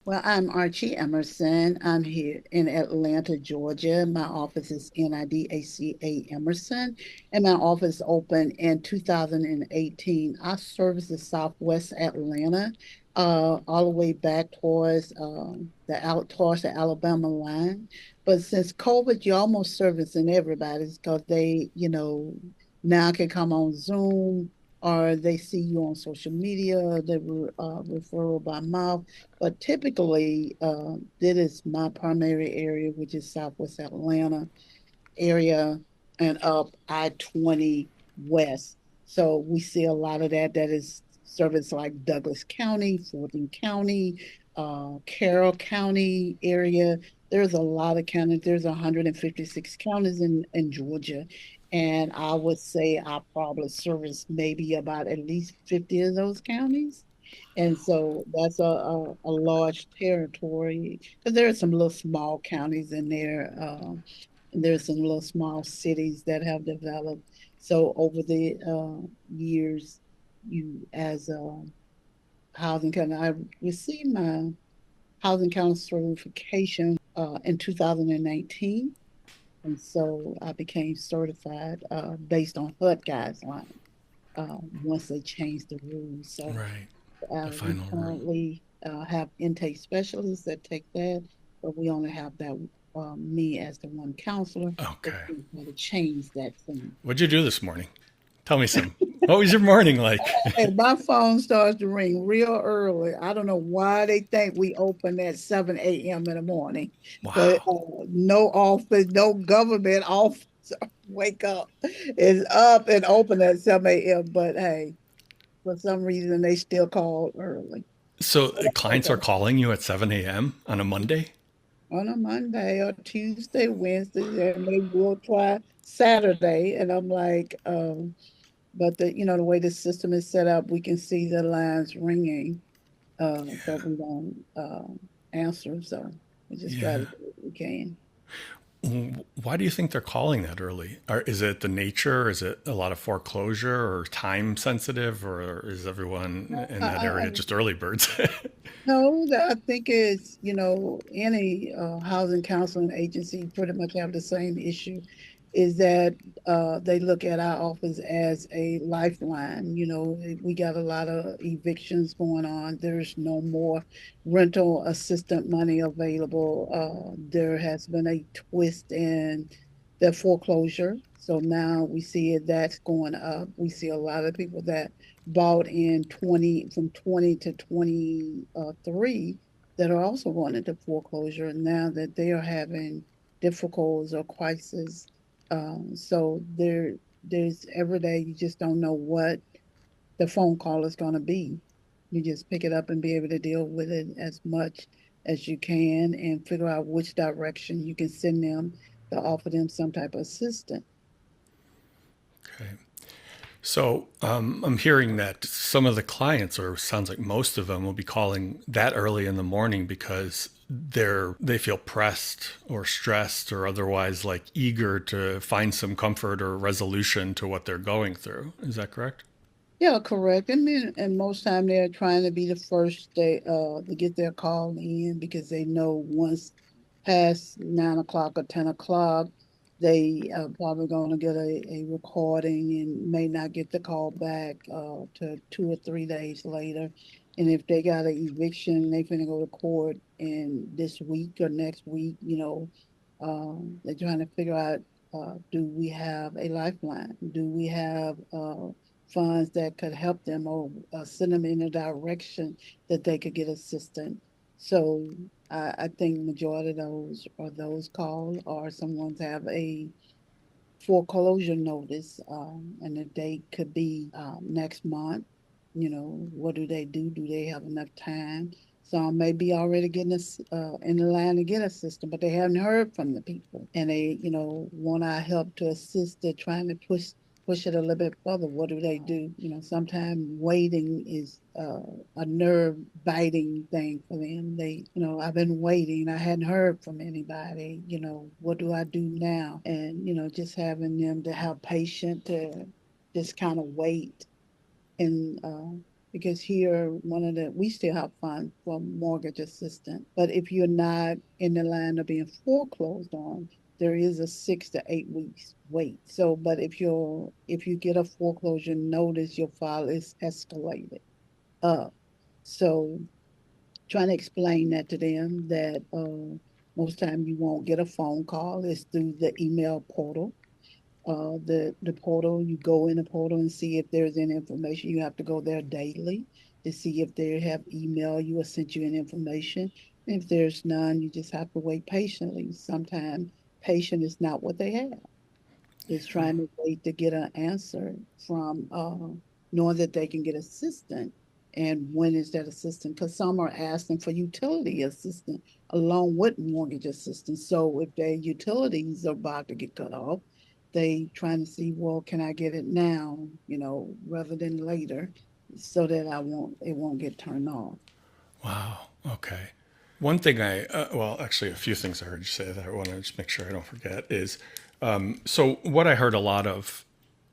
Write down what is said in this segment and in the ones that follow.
Well, I'm Archie Emerson. I'm here in Atlanta, Georgia. My office is NID Emerson, and my office opened in 2018. I service the Southwest Atlanta, all the way back towards the Alabama line. But since COVID, you're almost servicing everybody's because they, now can come on Zoom or they see you on social media, they referral by mouth. But typically, that is my primary area, which is Southwest Atlanta area and up I-20 West. So we see a lot of that. That is service like Douglas County, Fulton County, Carroll County area. There's a lot of counties. There's 156 counties in Georgia. And I would say I probably service maybe about at least 50 of those counties. And so that's a large territory because there are some little small counties in there. There's some little small cities that have developed. So over the years, you as a housing council, I received my housing council certification in 2019. And so I became certified based on HUD guidelines once they changed the rules. So Right. The we final rule. currently have intake specialists that take that, but we only have that me as the one counselor. But Okay. we got to change that thing. What'd you do this morning? Tell me some. What was your morning like? And my phone starts to ring real early. I don't know why they think we open at 7 a.m. in the morning, but Wow. no office, no government office wake up is up and open at 7 a.m. But hey, for some reason they still call early. So But clients are okay. calling you at 7 a.m. on a Monday? On a Monday or Tuesday, Wednesday, and maybe we'll try Saturday. And I'm like, but the way the system is set up, we can see the lines ringing, but we don't answer. So we just try to Yeah. do what we can. Why do you think they're calling that early? Is it the nature? Is it a lot of foreclosure or time sensitive? Or is everyone in that area I just early birds? No, I think it's, any housing counseling agency pretty much have the same issue, is that they look at our office as a lifeline. We got a lot of evictions going on. There's no more rental assistant money available. There has been a twist in the foreclosure. So now we see that's going up. We see a lot of people that bought in 20 from 20 to 23 that are also going into foreclosure and now that they are having difficulties or crisis. So there's every day you just don't know what the phone call is going to be. You just pick it up and be able to deal with it as much as you can and figure out which direction you can send them to offer them some type of assistance. Okay. So I'm hearing that some of the clients, or sounds like most of them, will be calling that early in the morning because they feel pressed or stressed or otherwise like eager to find some comfort or resolution to what they're going through. Is that correct? Yeah, correct. And most time they're trying to be the first to get their call in because they know once past 9 o'clock or 10 o'clock, they are probably going to get a recording and may not get the call back to 2 or 3 days later. And if they got an eviction, they finna go to court in this week or next week, they're trying to figure out do we have a lifeline? Do we have funds that could help them or send them in a direction that they could get assistance. So I think majority of those are those calls or someone's have a foreclosure notice and the date could be next month. What do they do? Do they have enough time? Some may be already getting us in the line to get a system, but they haven't heard from the people, and they, want our help to assist. They're trying to push it a little bit further. What do they do? Sometimes waiting is a nerve biting thing for them. I've been waiting. I hadn't heard from anybody. What do I do now? And, just having them to have patience to just kind of wait and because here we still have funds for mortgage assistance, but if you're not in the line of being foreclosed on, there is a 6 to 8 weeks wait. So, but if you get a foreclosure notice, your file is escalated up. So trying to explain that to them that most time you won't get a phone call. It's through the email portal. The portal, you go in the portal and see if there's any information. You have to go there daily to see if they have emailed you or sent you any information. And if there's none, you just have to wait patiently. Sometimes patient is not what they have. Is trying to wait to get an answer from knowing that they can get assistance. And when is that assistance? Because some are asking for utility assistance along with mortgage assistance. So if their utilities are about to get cut off, they trying to see, well, can I get it now, rather than later, so that it won't get turned off. Wow. Okay. One thing well, actually, a few things I heard you say that I want to just make sure I don't forget is so what I heard a lot of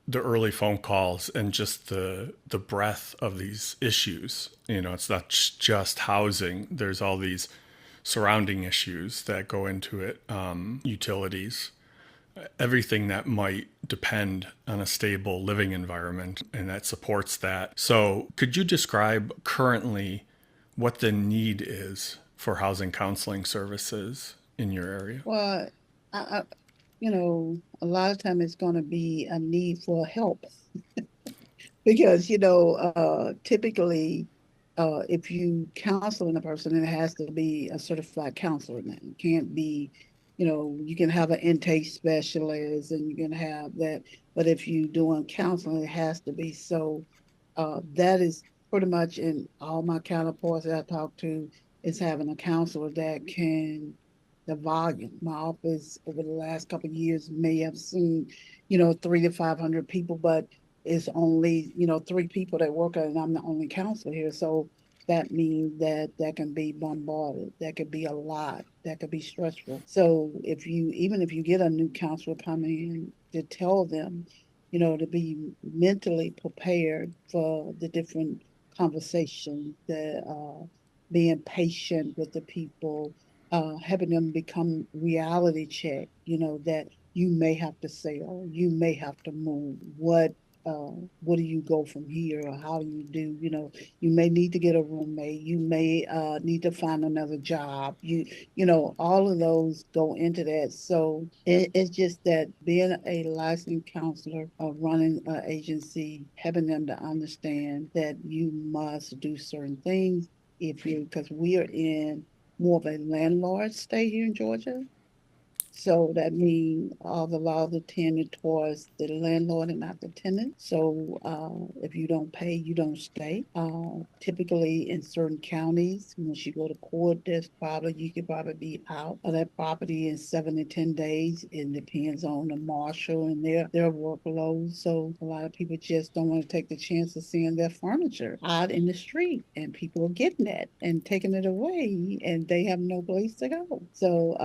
the early phone calls and just the breadth of these issues. It's not just housing. There's all these surrounding issues that go into it, utilities, everything that might depend on a stable living environment and that supports that. So, could you describe currently what the need is for housing counseling services in your area? Well, I a lot of time it's going to be a need for help because typically if you counseling a person, it has to be a certified counselor now. It can't be, you can have an intake specialist and you can have that, but if you doing counseling, it has to be. So that is pretty much in all my counterparts that I talk to, is having a counselor that can the volume. My office over the last couple of years may have seen, 300 to 500 people, but it's only, three people that work at it, and I'm the only counselor here. So that means that can be bombarded. That could be a lot. That could be stressful. So even if you get a new counselor coming in, to tell them, to be mentally prepared for the different conversations, the being patient with the people, having them become reality check, that you may have to sell, you may have to move. What do you go from here, or how do you do, you may need to get a roommate, you may need to find another job. All of those go into that. So it's just that being a licensed counselor, running an agency, having them to understand that you must do certain things because we are in more of a landlord state here in Georgia. So that means all the laws are tended towards the landlord and not the tenant. So if you don't pay, you don't stay. Typically in certain counties, once you go to court, you could probably be out of that property in 7 to 10 days. It depends on the marshal and their workload. So a lot of people just don't want to take the chance of seeing their furniture out in the street, and people are getting that and taking it away, and they have no place to go. So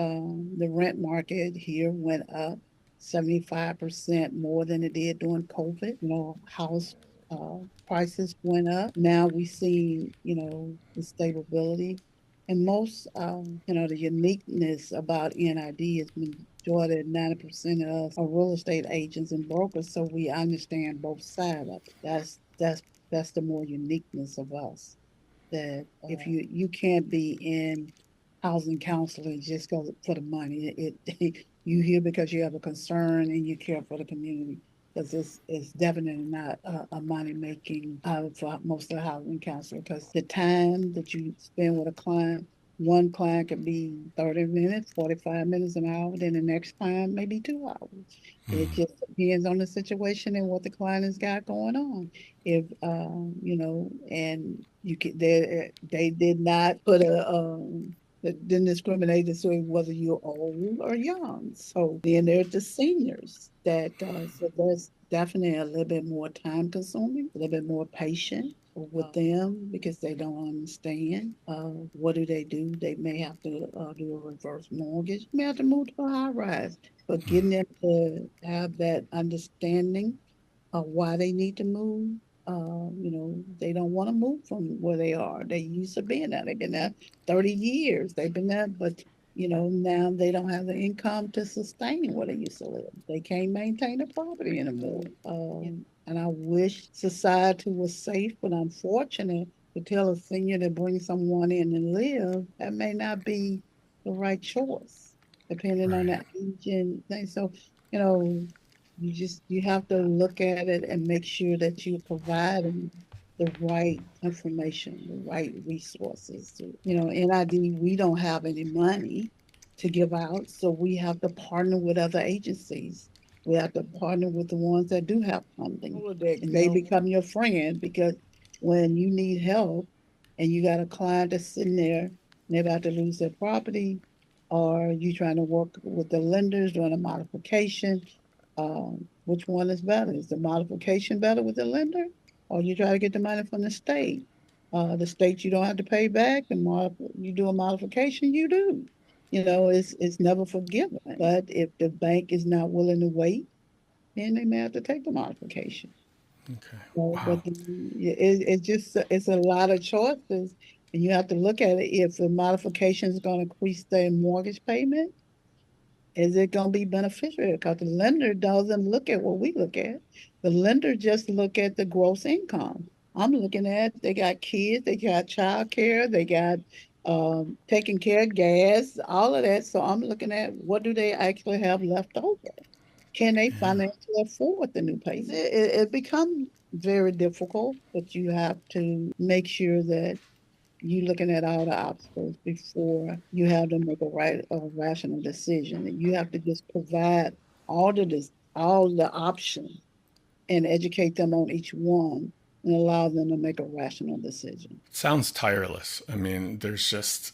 the rent market here went up 75% more than it did during COVID. House uh, prices went up. Now we see, the stability. And most, the uniqueness about NID is majority 90% of us are real estate agents and brokers, so we understand both sides of it. That's the more uniqueness of us. That if you can't be in housing counseling just go for the money. You here because you have a concern and you care for the community. Because it's definitely not a money making for most of the housing counselor. Because the time that you spend with a client, one client could be 30 minutes, 45 minutes, an hour. Then the next client maybe 2 hours. It just depends on the situation and what the client has got going on. If and you can they did not put a that didn't discriminate between whether you're old or young. So then there's the seniors so that's definitely a little bit more time consuming, a little bit more patient with them because they don't understand. What do they do? They may have to do a reverse mortgage, may have to move to a high rise, but getting them to have that understanding of why they need to move They don't want to move from where they are. They used to being there. They've been there 30 years. They've been there, but now they don't have the income to sustain where they used to live. They can't maintain the property anymore. And I wish society was safe, but unfortunate to tell a senior to bring someone in and live, that may not be the right choice, depending on Right. the age and things. So, you know, you have to look at it and make sure that you're providing the right information, the right resources. NID, we don't have any money to give out, so we have to partner with other agencies. We have to partner with the ones that do have funding. And they become your friend because when you need help and you got a client that's sitting there and they're about to lose their property, or you trying to work with the lenders doing a modification, which one is better? Is the modification better with the lender, or you try to get the money from the state? The state you don't have to pay back, and you do a modification, you do. It's never forgiven. But if the bank is not willing to wait, then they may have to take the modification. Okay. But Wow. it's a lot of choices, and you have to look at it. If the modification is going to increase their mortgage payment, is it going to be beneficial? Because the lender doesn't look at what we look at. The lender just look at the gross income. I'm looking at they got kids, they got child care, they got taking care of gas, all of that. So I'm looking at what do they actually have left over? Can they Yeah. financially afford the new payment? It becomes very difficult, but you have to make sure that you looking at all the obstacles before you have to make a rational decision. And you have to just provide all the options and educate them on each one and allow them to make a rational decision. Sounds tireless. I mean, there's just,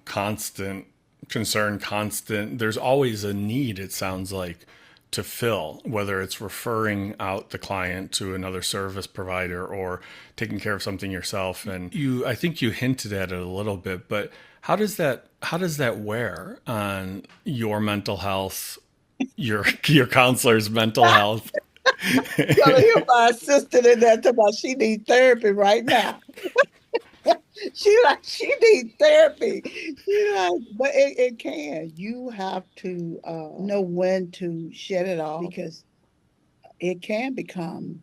constant concern, constant. There's always a need, it sounds like, to fill, whether it's referring out the client to another service provider or taking care of something yourself. And I think you hinted at it a little bit, but how does that wear on your mental health, your counselor's mental health? Y'all hear my assistant in there talking about she needs therapy right now. She needs therapy. But it can. You have to know when to shut it off because it can become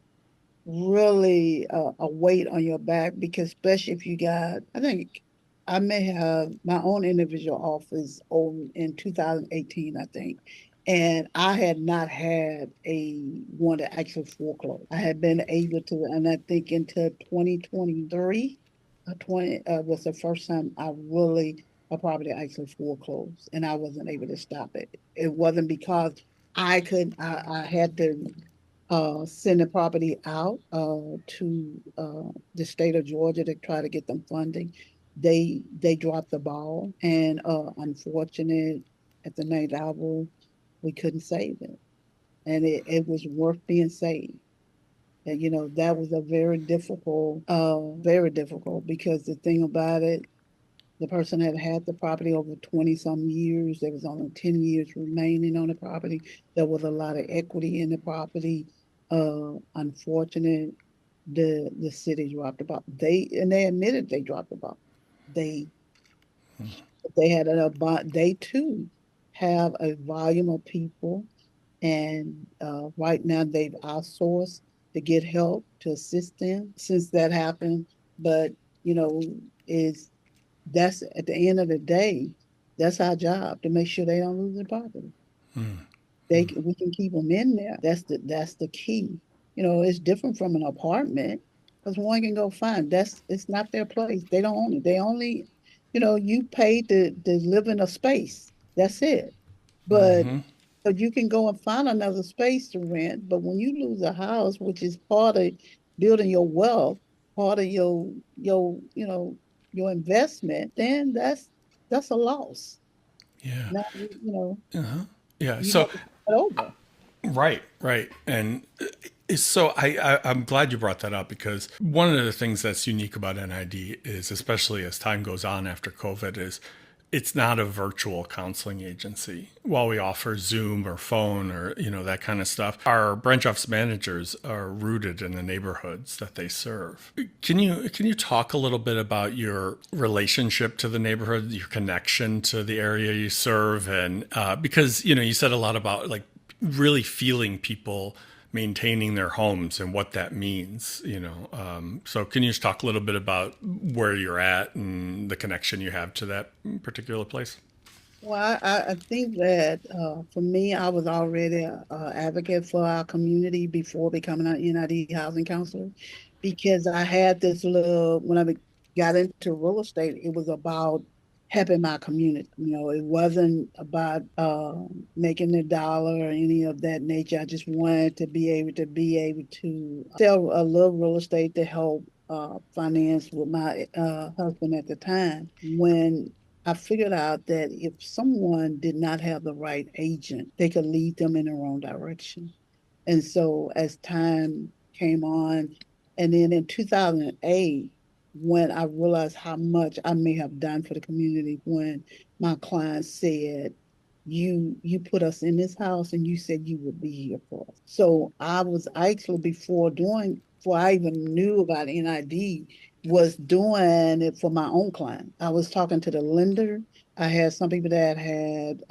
really a weight on your back because especially if you got, I think I may have my own individual office on in 2018, I think. And I had not had a one to actually foreclose. I had been able to, and I think into 2023, 20 was the first time a property actually foreclosed, and I wasn't able to stop it. It wasn't because I had to send the property out to the state of Georgia to try to get them funding. They dropped the ball, and unfortunate at the ninth hour, we couldn't save it, and it was worth being saved. And that was a very difficult because the thing about it, the person had had the property over 20 some years. There was only 10 years remaining on the property. There was a lot of equity in the property. Unfortunate, the city dropped the ball. They admitted they dropped the ball. They they had they too have a volume of people, and right now they've outsourced to get help to assist them since that happened. But you know, is that's at the end of the day, that's our job to make sure they don't lose their property. We can keep them in there. That's the key. It's different from an apartment because one can go fine. It's not their place. They don't own it. They only, you pay to live in a space. That's it. But Mm-hmm. so you can go and find another space to rent. But when you lose a house, which is part of building your wealth, part of your investment, then that's a loss. Yeah. Now Yeah. you So, have to start over. right, right. And so I'm glad you brought that up because one of the things that's unique about NID is, especially as time goes on after COVID, is it's not a virtual counseling agency. While we offer Zoom or phone or that kind of stuff, our branch office managers are rooted in the neighborhoods that they serve. Can you talk a little bit about your relationship to the neighborhood, your connection to the area you serve, and because you said a lot about like really feeling people maintaining their homes and what that means. So can you just talk a little bit about where you're at and the connection you have to that particular place? Well, I think that for me, I was already a advocate for our community before becoming an NID housing counselor because I had this little, when got into real estate, it was about helping my community. It wasn't about making a dollar or any of that nature. I just wanted to be able to sell a little real estate to help finance with my husband at the time. When I figured out that if someone did not have the right agent, they could lead them in the wrong direction. And so as time came on, and then in 2008, when I realized how much I may have done for the community, when my client said, you put us in this house and you said you would be here for us. So I was actually before I even knew about NID, was doing it for my own client. I was talking to the lender. I had some people that had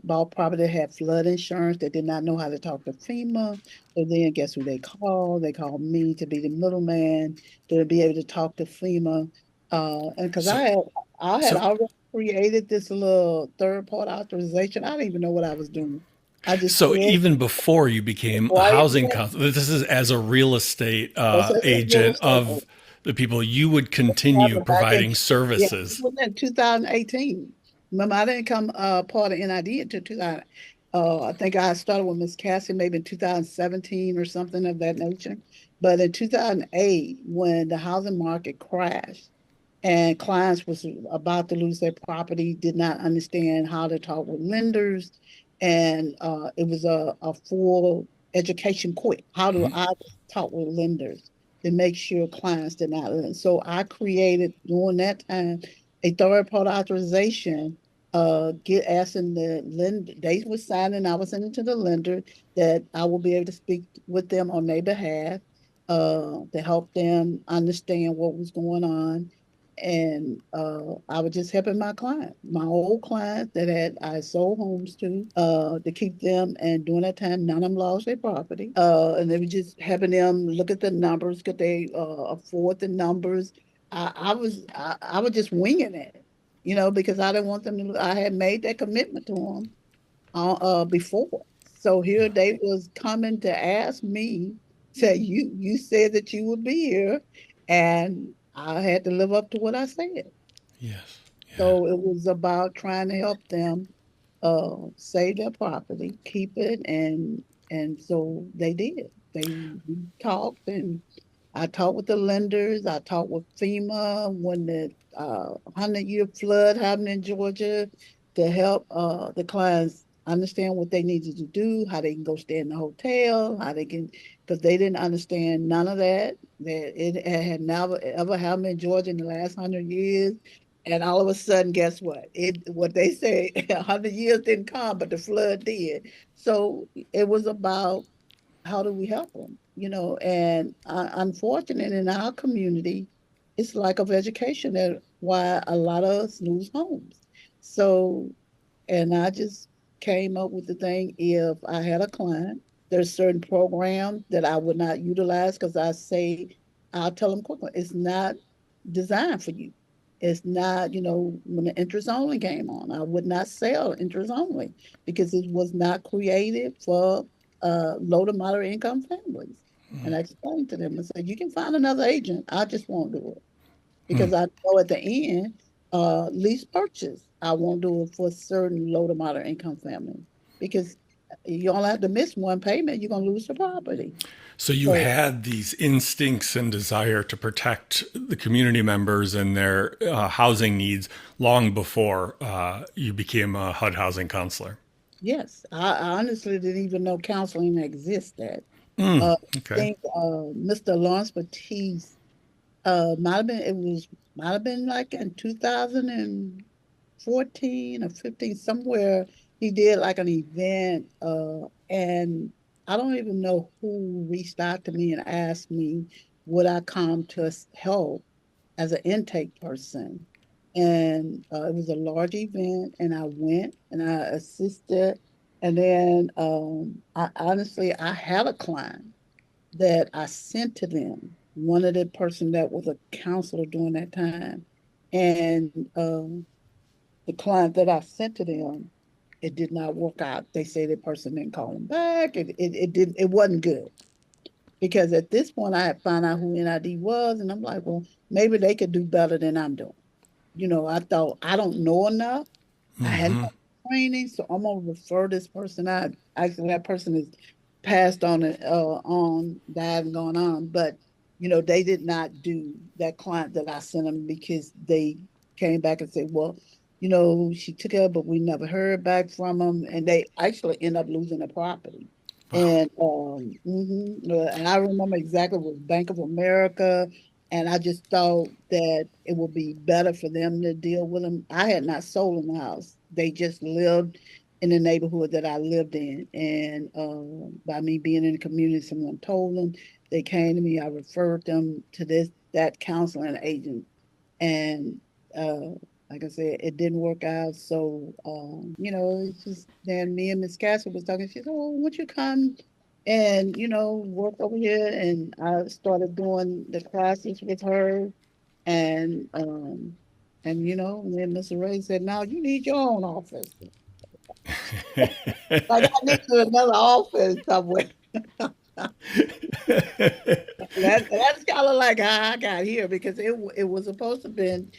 bought property that had flood insurance that did not know how to talk to FEMA. So then guess who they called? They called me to be the middleman to be able to talk to FEMA. And because So I had so already created this little third party authorization. I didn't even know what I was doing. I just so created even before you became a before I even housing counselor, this is as a real estate was a real agent estate of the people, you would continue happened back in, providing yeah, it services. was in 2018. Remember, I didn't come part of NID until 2000. I think I started with Miss Cassie maybe in 2017 or something of that nature. But in 2008, when the housing market crashed, and clients was about to lose their property, did not understand how to talk with lenders, and it was a full education quick. How do I talk with lenders to make sure clients did not lend? So I created during that time a third party authorization. Get asking the lender, they were signing, I was sending to the lender that I will be able to speak with them on their behalf, to help them understand what was going on, and I was just helping my client, my old client that had I sold homes to keep them. And during that time, none of them lost their property. And they were just helping them look at the numbers, could they afford the numbers. I was just winging it, because I didn't want them to. I had made that commitment to them before. So here they was coming to ask me, say, you said that you would be here, and I had to live up to what I said. Yes. Yeah. So it was about trying to help them save their property, keep it, and so they did. We talked, and I talked with the lenders. I talked with FEMA when the 100-year flood happened in Georgia, to help the clients understand what they needed to do, how they can go stay in the hotel, how they can, because they didn't understand none of that. That it had never ever happened in Georgia in the last 100 years. And all of a sudden, guess what? What they say, 100 years didn't come, but the flood did. So it was about how do we help them? And unfortunately, in our community, it's lack of education that why a lot of us lose homes. So, and I just came up with the thing, if I had a client, there's certain programs that I would not utilize because I'll tell them quickly, it's not designed for you. It's not, when the interest only came on, I would not sell interest only because it was not created for low to moderate income families. And I explained to them and said, you can find another agent. I just won't do it because I know at the end, lease purchase, I won't do it for certain low to moderate income families because you only have to miss one payment, you're going to lose the property. So you So had these instincts and desire to protect the community members and their housing needs long before you became a HUD housing counselor. yes, I honestly didn't even know counseling existed. I Okay. think Mr. Lawrence Batiste might have been like in 2000. 14 or 15, somewhere he did like an event, and I don't even know who reached out to me and asked me would I come to help as an intake person. And it was a large event, and I went and I assisted. And then I honestly, I had a client that I sent to them, one of the person that was a counselor during that time. And the client that I sent to them, it did not work out. They say that person didn't call them back. It didn't, it wasn't good. Because at this point I had found out who NID was, and I'm like, well, maybe they could do better than I'm doing. I thought I don't know enough. I had no training, so I'm gonna refer this person out. Actually, that person is passed on and died and gone on. But they did not do that client that I sent them because they came back and said, well, she took her, but we never heard back from them, and they actually end up losing the property. Wow. And I remember exactly it was Bank of America, and I just thought that it would be better for them to deal with them. I had not sold them the house. They just lived in the neighborhood that I lived in. And by me being in the community, someone told them, they came to me, I referred them to that counseling agent. And uh, like I said, it didn't work out. So, it's just then me and Miss Castle was talking. She said, "Oh, won't you come and work over here?" And I started doing the classes with her, and and then Mr. Ray said, "Now you need your own office." Like I need another office somewhere. That's kind of like how I got here because it was supposed to have been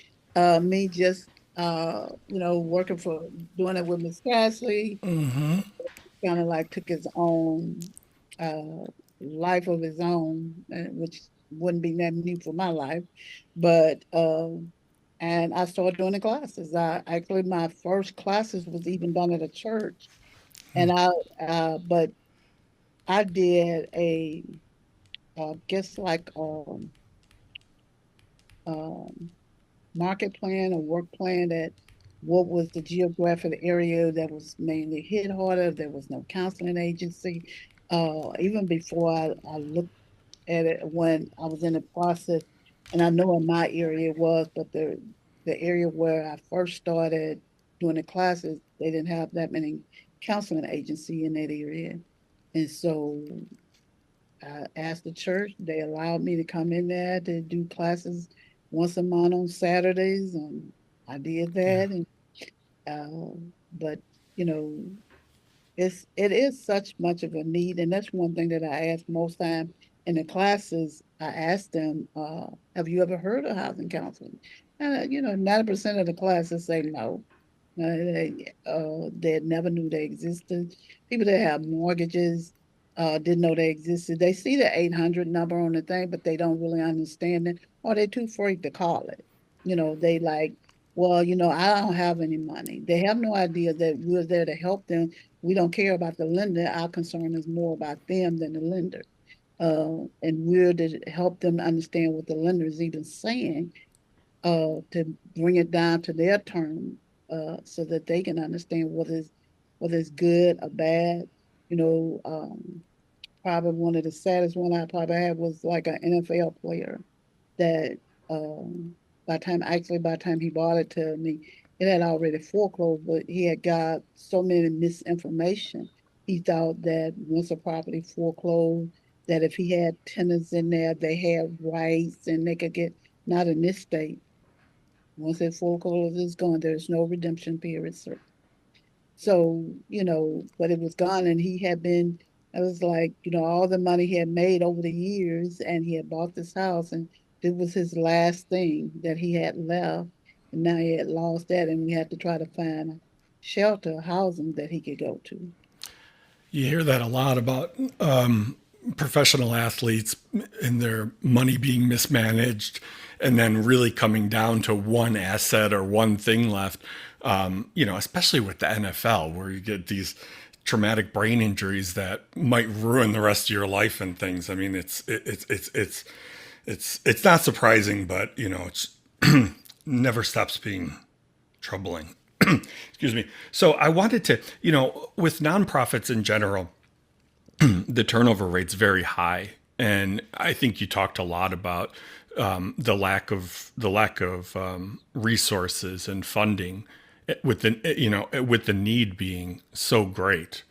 me just working for doing it with Miss Cashley. Kind of like took his own uh life of his own, which wouldn't be that new for my life. But and I started doing the classes. I actually my first classes was even done at a church, and but I did a guess like um market plan or work plan that what was the geographic area that was mainly hit harder. There was no counseling agency. Even before I looked at it when I was in the process, and I know in my area it was, but the area where I first started doing the classes, they didn't have that many counseling agency in that area. And so I asked the church, they allowed me to come in there to do classes once a month on Saturdays, and I did Yeah. that. And but you know, it is such much of a need, and that's one thing that I ask most time in the classes. I ask them, "Have you ever heard of housing counseling?" And 90% of the classes say no. They never knew they existed. People that have mortgages didn't know they existed. They see the 800 number on the thing, but they don't really understand it, or they're too afraid to call it. They like, well, I don't have any money. They have no idea that we're there to help them. We don't care about the lender. Our concern is more about them than the lender. And we're to help them understand what the lender is even saying, to bring it down to their term, so that they can understand what is good or bad. You know, probably one of the saddest one I probably had was like an NFL player that by the time he bought it to me, it had already foreclosed, but he had got so many misinformation. He thought that once a property foreclosed, that if he had tenants in there, they had rights and they could get, not in this state. Once it forecloses, gone. There's no redemption period, sir. So, but it was gone, and he had been, it was like, all the money he had made over the years, and he had bought this house, and it was his last thing that he had left. And now he had lost that, and we had to try to find a shelter, housing that he could go to. You hear that a lot about professional athletes and their money being mismanaged and then really coming down to one asset or one thing left. Especially with the NFL, where you get these traumatic brain injuries that might ruin the rest of your life and things. I mean, it's not surprising, but it's never stops being troubling. Excuse me. So I wanted to, with nonprofits in general, the turnover rate's very high, and I think you talked a lot about the lack of resources and funding, with the need being so great,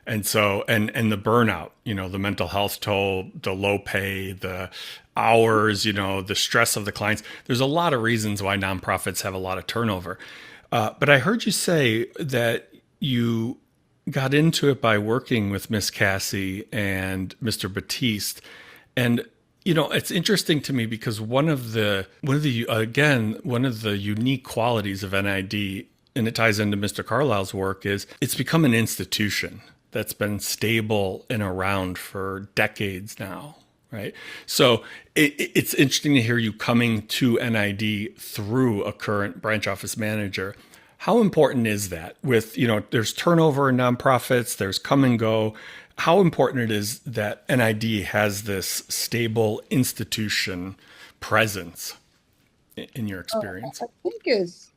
and the burnout, the mental health toll, the low pay, the hours, the stress of the clients. There's a lot of reasons why nonprofits have a lot of turnover. But I heard you say that you got into it by working with Miss Cassie and Mr. Batiste. And it's interesting to me because one of the unique qualities of NID, and it ties into Mr. Carlisle's work, is it's become an institution that's been stable and around for decades now. Right. So it's interesting to hear you coming to NID through a current branch office manager. How important is that with, there's turnover in nonprofits, there's come and go. How important it is that NID has this stable institution presence in your experience? I think it's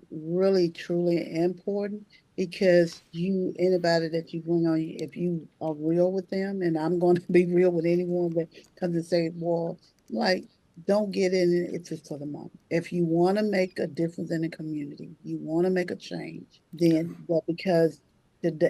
really truly important because anybody that you bring on, if you are real with them, and I'm going to be real with anyone that comes and say, well, like, don't get in it if it's for the money. If you want to make a difference in the community, you want to make a change, then, but because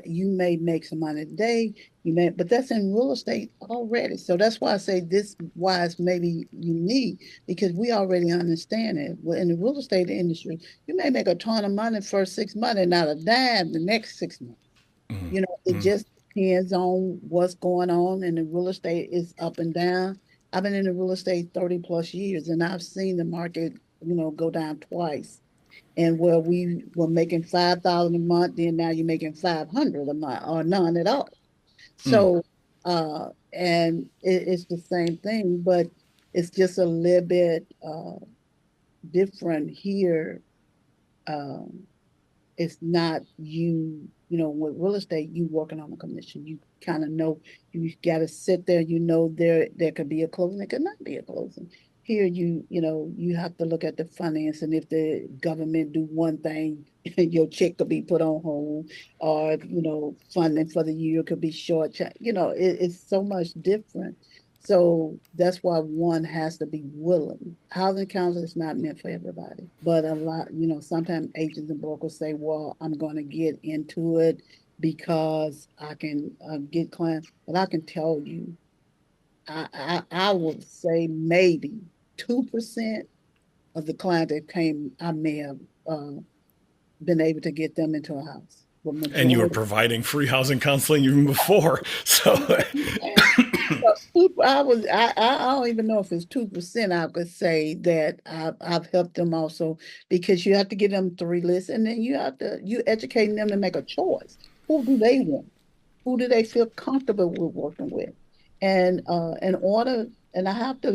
you may make some money today, but that's in real estate already. So that's why I say this, why it's maybe unique because we already understand it. Well, in the real estate industry, you may make a ton of money the first 6 months and not a dime the next 6 months. It Mm-hmm. just depends on what's going on, and the real estate is up and down. I've been in the real estate 30 plus years, and I've seen the market, go down twice. And where we were making 5,000 a month, then now you're making 500 a month or none at all. Mm. So, and it's the same thing, but it's just a little bit different here. Um, it's not with real estate, you working on a commission. You kind of know you got to sit there, there could be a closing, there could not be a closing. Here you have to look at the finance, and if the government do one thing, your check could be put on hold, or funding for the year could be short. It's so much different. So that's why one has to be willing. Housing council is not meant for everybody, but a lot, sometimes agents and brokers say, well, I'm going to get into it because I can get clients. But I can tell you, I would say maybe 2% of the client that came, I may have uh, been able to get them into a house. The And you were majority. providing free housing counseling even before. So, I don't even know if it's 2%. I could say that I've helped them also because you have to get them three lists, and then you educating them to make a choice. Who do they want? Who do they feel comfortable with working with? And in order, and I have to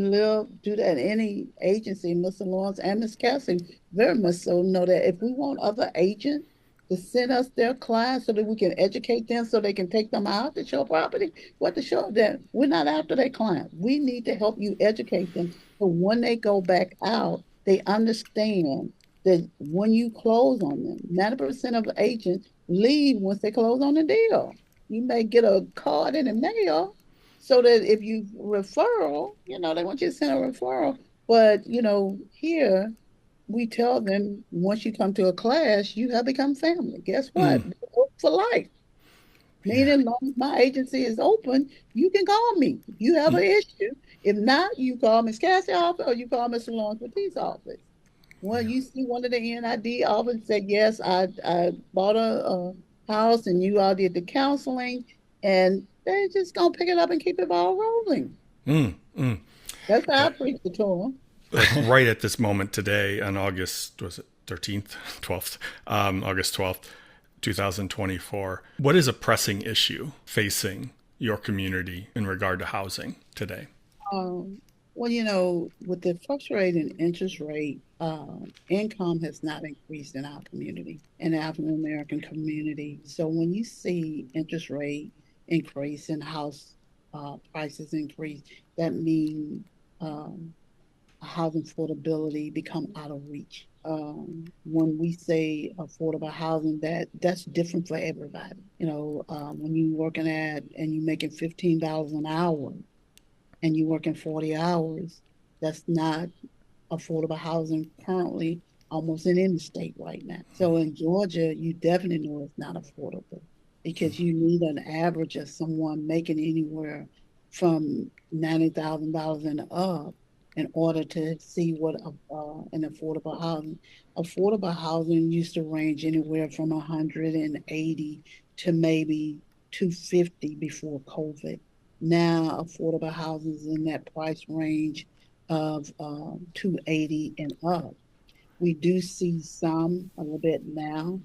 do that. Any agency, Mr. Lawrence and Miss Cassie, very much so know that if we want other agents to send us their clients so that we can educate them so they can take them out to show property, what to show them. We're not after their client. We need to help you educate them so when they go back out, they understand that when you close on them, 90% of agents leave once they close on the deal. You may get a card in the mail so that if you referral, they want you to send a referral. But, here we tell them once you come to a class, you have become family. Guess what? mm, For life. yeah. Meaning, long as my agency is open, you can call me. If you have an issue. If not, you call Miss Cassie office or you call Mr. Lawrence Batiste office. Well, you see one of the NID office said, yes, I bought a house and you all did the counseling, and they're just gonna pick it up and keep it all rolling. Mm, mm. That's how Yeah. I preach it to Like right at this moment today on August, was it 13th, 12th, August 12th, 2024. What is a pressing issue facing your community in regard to housing today? well, with the fluctuating interest rate, income has not increased in our community, in the African American community. So when you see interest rate increase and house prices increase, that means um, housing affordability become out of reach. When we say affordable housing, that's different for everybody. When you working at and you making $15 an hour and you working 40 hours, that's not affordable housing currently almost in any state right now. So in Georgia, you definitely know it's not affordable because you need an average of someone making anywhere from $90,000 and up in order to see what an affordable housing. Affordable housing used to range anywhere from 180 to maybe 250 before COVID. Now affordable housing is in that price range of 280 and up. We do see some a little bit now.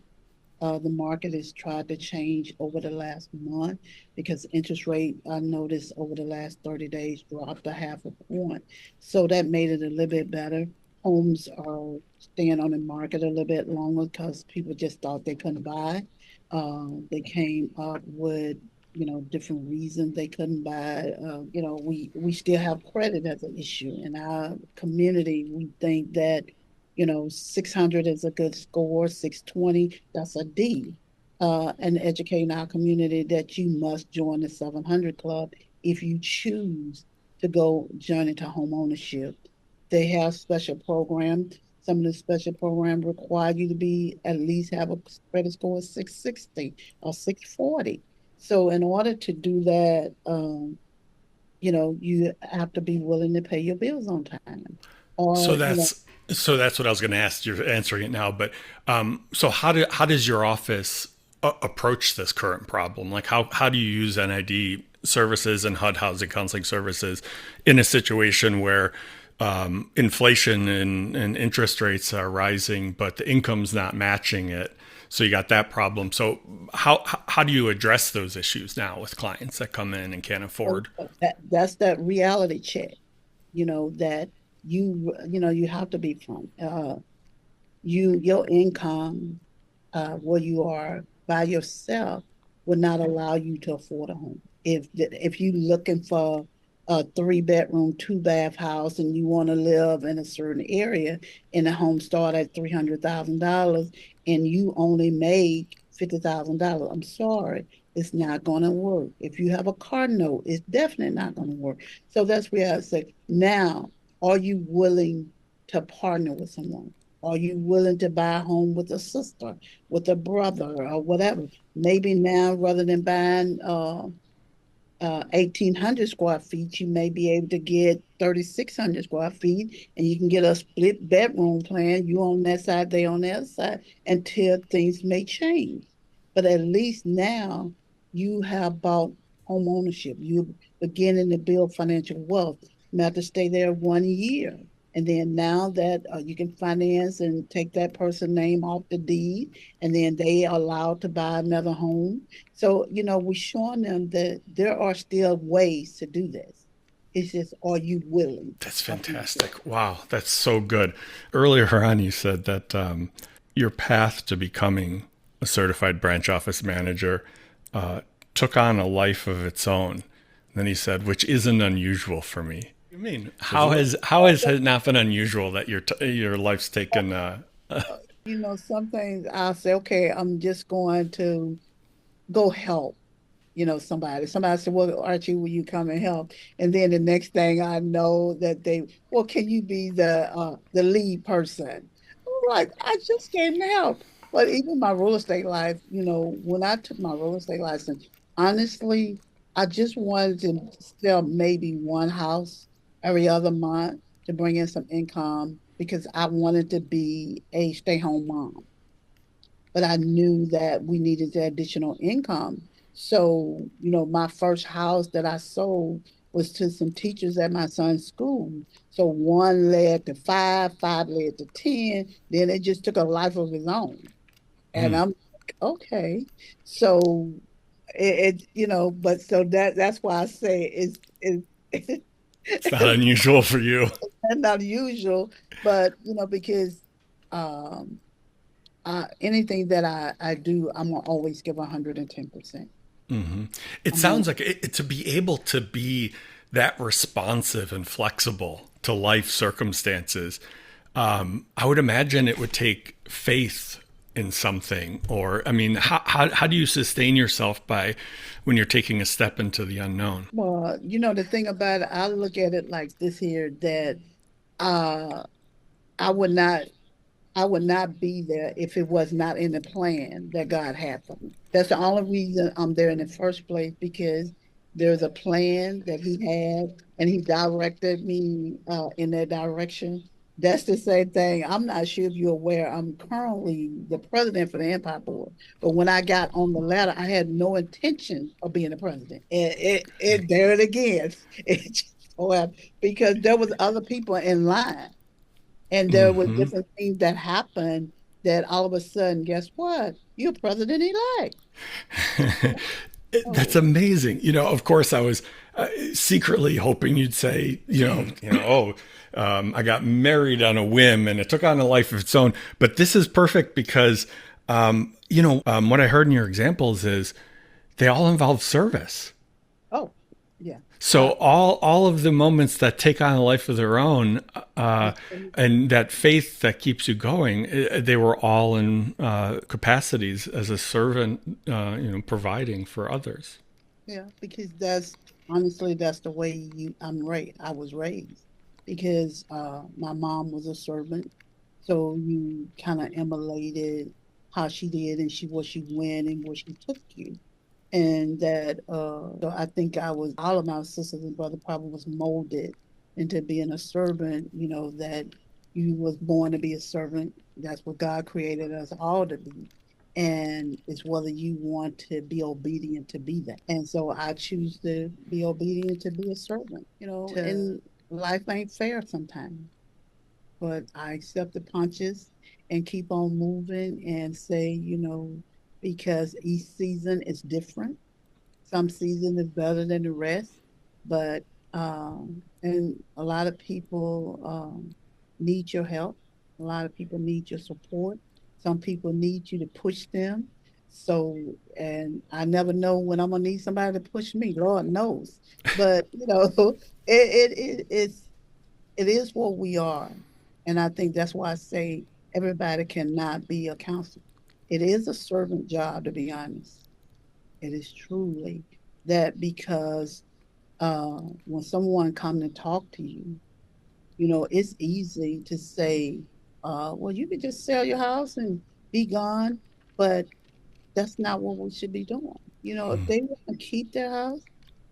The market has tried to change over the last month because interest rate, I noticed over the last 30 days, dropped a half a point. So that made it a little bit better. Homes are staying on the market a little bit longer because people just thought they couldn't buy. They came up with different reasons they couldn't buy. We still have credit as an issue in our community. We think that 600 is a good score, 620, that's a D. And educating our community that you must join the 700 Club if you choose to go journey to home ownership. They have special programs. Some of the special programs require you to be at least have a credit score of 660 or 640. So in order to do that, you have to be willing to pay your bills on time. So Or, that's what I was going to ask. You're answering it now, but so how does your office approach this current problem? Like how do you use NID services and HUD housing counseling services in a situation where inflation and interest rates are rising, but the income's not matching it? So you got that problem. So how do you address those issues now with clients that come in and can't afford? that's that reality check, that you have to be from your income where you are by yourself would not allow you to afford a home. If you're looking for a 3 bedroom, 2 bath house and you want to live in a certain area and the home start at $300,000 and you only make $50,000, I'm sorry, it's not going to work. If you have a car note, it's definitely not going to work. So that's where I say, now, are you willing to partner with someone? Are you willing to buy a home with a sister, with a brother, or whatever? Maybe now, rather than buying 1,800 square feet, you may be able to get 3,600 square feet, and you can get a split bedroom plan. You on that side, they on that side, until things may change. But at least now you have bought home ownership. You're beginning to build financial wealth. You have to stay there 1 year. And then now that you can finance and take that person's name off the deed, and then they are allowed to buy another home. So, we're showing them that there are still ways to do this. It's just, are you willing? That's Are you fantastic. Wow, that's so good. Earlier on, you said that your path to becoming a certified branch office manager uh, took on a life of its own. Then he said, which isn't unusual for me. I mean, how has it not been unusual that your life's taken? some things I'll say, okay, I'm just going to go help. Somebody said, well, Archie, will you come and help? And then the next thing I know that well, can you be the lead person? I'm like, I just came to help. But even my real estate life, when I took my real estate license, honestly, I just wanted to sell maybe one house every other month to bring in some income because I wanted to be a stay-home mom, but I knew that we needed the additional income. So, my first house that I sold was to some teachers at my son's school. So one led to five, five led to 10. Then it just took a life of its own. And Hmm, I'm like, okay. So but so that's why I say it's it's not unusual for you. not usual, but because um anything that I do, I'm gonna always give 110%. It I'm gonna, sounds like to be able to be that responsive and flexible to life circumstances, I would imagine it would take faith in something. Or, I mean, how do you sustain yourself by when you're taking a step into the unknown? Well, the thing about it, I look at it like this here, that uh I would not I would not be there if it was not in the plan that God had for me. That's the only reason I'm there in the first place, because there's a plan that He had, and He directed me in that direction. That's the same thing. I'm not sure if you're aware, I'm currently the president for the Empire Board. But when I got on the ladder, I had no intention of being the president. And it there it again. It just so happened because there was other people in line, and there were Mm-hmm. different things that happened that all of a sudden, guess what? You're president-elect. That's Oh, amazing. Of course, I was secretly hoping you'd say, I got married on a whim and it took on a life of its own. But this is perfect because, what I heard in your examples is they all involve service. oh, yeah. So all of the moments that take on a life of their own, uh, Absolutely. and that faith that keeps you going, they were all in capacities as a servant, providing for others. Yeah, because that's honestly that's the way I was raised, because my mom was a servant, so you kind of emulated how she did, and what she went and where she took you. And that so I think I was all of my sisters and brother probably was molded into being a servant, that you was born to be a servant. That's what God created us all to be. And it's whether you want to be obedient to be that. And so I choose to be obedient to be a servant. And life ain't fair sometimes, but I accept the punches and keep on moving and say, because each season is different. Some season is better than the rest, but and a lot of people need your help. A lot of people need your support. Some people need you to push them. So, and I never know when I'm gonna need somebody to push me. Lord knows, but it is what we are, and I think that's why I say everybody cannot be a counselor. It is a servant job, to be honest. It is truly that, because when someone come to talk to you, it's easy to say, well, you could just sell your house and be gone, but that's not what we should be doing. If they want to keep their house,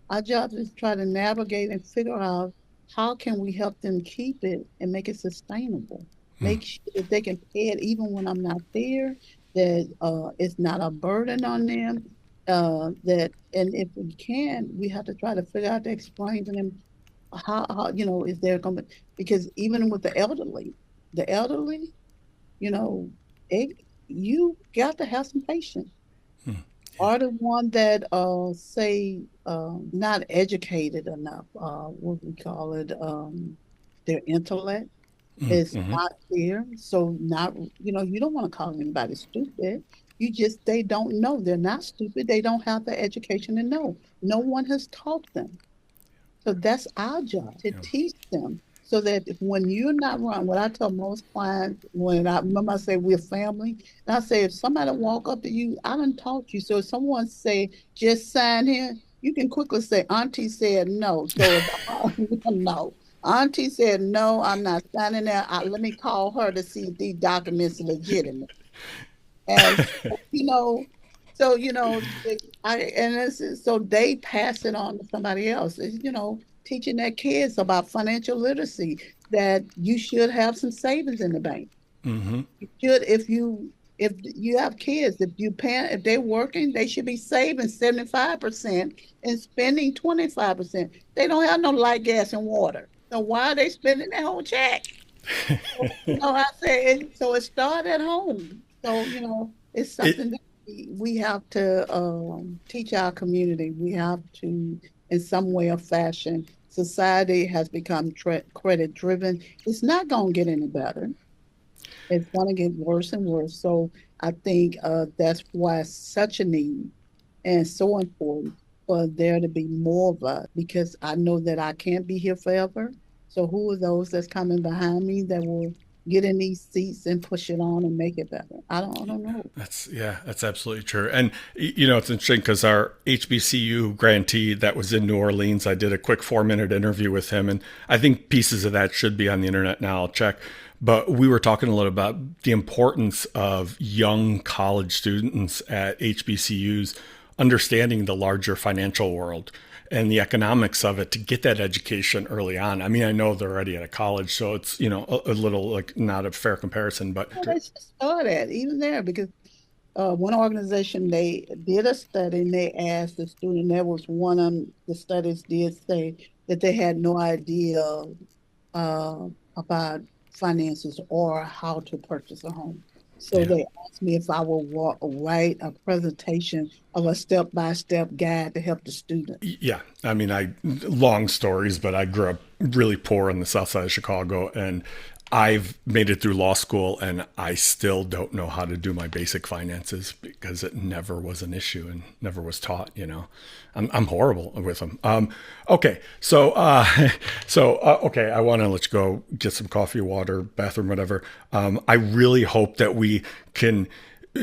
our job is to try to navigate and figure out how can we help them keep it and make it sustainable. Make sure that they can pay it even when I'm not there, that it's not a burden on them. And if we can, we have to try to figure out to explain to them how is there going to, because even with the elderly, you know, it, you got to have some patience, are the one that say not educated enough, what we call it, their intellect is not there. So not, you don't want to call anybody stupid. You just, they don't know. They're not stupid. They don't have the education to know. No one has taught them. So that's our job, to Yeah. teach them, so that when you're not wrong, what I tell most clients, when I remember I say we're family, and I say if somebody walk up to you, I done taught you. So if someone say just sign here, you can quickly say Auntie said no. So if no, Auntie said no, I'm not signing there. Let me call her to see if these documents are legitimate. And so so they pass it on to somebody else. It's, teaching their kids about financial literacy, that you should have some savings in the bank. Mm-hmm. You should, if you have kids, if they're working, they should be saving 75% and spending 25%. They don't have no light, gas, and water. So why are they spending their whole check? I say so it started at home. So, it's It something that we have to teach our community. We have to, in some way or fashion, society has become credit driven. It's not going to get any better. It's going to get worse and worse. So I think that's why it's such a need and so important for there to be more of us, because I know that I can't be here forever. So who are those that's coming behind me that will get in these seats and push it on and make it better? I don't know. That's absolutely true. And it's interesting because our HBCU grantee that was in New Orleans, I did a quick 4 minute interview with him, and I think pieces of that should be on the internet now. I'll check. But we were talking a little about the importance of young college students at HBCUs understanding the larger financial world and the economics of it to get that education early on. I mean, I know they're already at a college, so it's, a little like not a fair comparison, but Well, they should start at even there because one organization they did a study and they asked the student. There was one of the studies did say that they had no idea uh, about finances or how to purchase a home. So yeah. they asked me if I would write a presentation of a step-by-step guide to help the student. Yeah, I mean, I long stories, but I grew up really poor on the south side of Chicago, and I've made it through law school, and I still don't know how to do my basic finances because it never was an issue and never was taught. I'm horrible with them. Okay, so okay, I want to let you go get some coffee, water, bathroom, whatever. I really hope that we can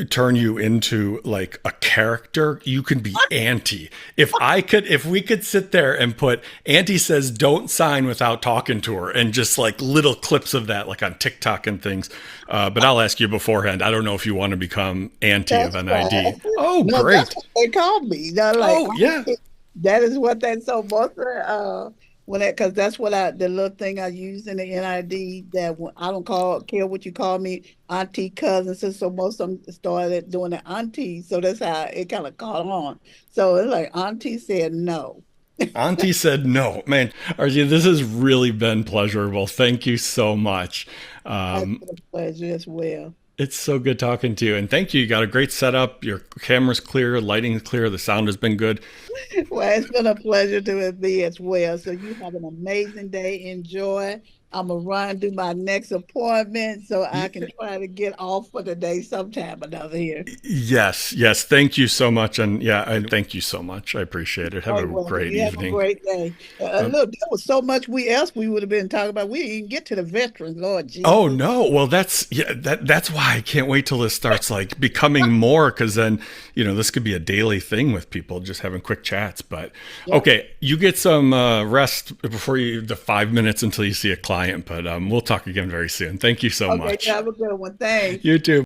turn you into like a character. You can be Auntie. If we could sit there and put Auntie says don't sign without talking to her and just like little clips of that, like on TikTok and things. But I'll ask you beforehand. I don't know if you want to become Auntie of That's NID. right. Oh, No, that's great. what they called me. They're like, Oh, yeah. that is what they so most when that because that's what I the little thing I use in the NID that when, I don't call care what you call me auntie cousin so most of them started doing the auntie so that's how it kind of caught on. So it's like auntie said no. Auntie said no. Man, Archie, this has really been pleasurable. Thank you so much. That's been a pleasure as well. It's so good talking to you. And thank you. You got a great setup. Your camera's clear, lighting's clear, the sound has been good. Well, it's been a pleasure to be as well. So you have an amazing day. Enjoy. I'm gonna run do my next appointment so I can try to get off for the day sometime another here. Yes, yes. Thank you so much. And yeah, I thank you so much. I appreciate it. Have Oh, a well, great you have a evening. great day. Uh, Look, there was so much we else we would have been talking about. We didn't even get to the veterans, Lord oh Jesus. no. Well, that's why I can't wait till this starts like becoming more because then, this could be a daily thing with people just having quick chats. But Yep. okay, you get some rest before the 5 minutes until you see a client. But we'll talk again very soon. Thank you so Okay, you much. have a good one. Thanks. You too.